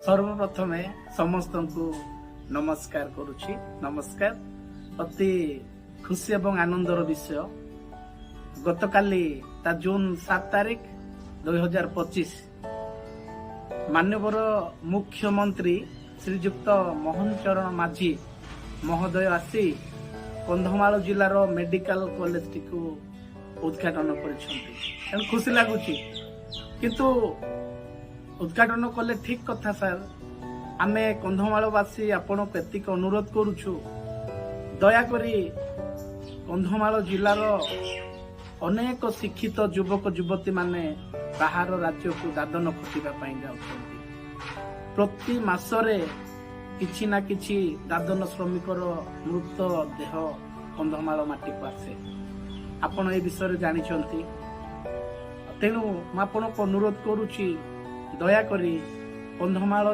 सर्वप्रथमे समस्त को नमस्कार करुछि। नमस्कार। अति खुशी एवं आनंदर विषय गतकाली जून 7 तारिख 2025 माननीय मुख्यमंत्री श्रीजुक्त मोहन चरण माझी महोदय आसी कंधमाल जिलार मेडिकल कॉलेज टी को उद्घाटन कर खुशी लगुच किंतु उद्घाटन कले ठीक कथा सर आमे कंधमालवासी आपण को अनुरोध करुछु दयाकोरी कंधमाल जिलार अनेक शिक्षित युवक युवती माने बाहर राज्य को दादन खटिबा पई जाउछन्ती। प्रति मासरे किछि ना किछि दादन श्रमिकर मृत देह कंधमाल माटी को आसे। आपण ए विषय जानिछन्ती तेणु मैं आपण को अनुरोध करुछि दयाकोरी कंधमाल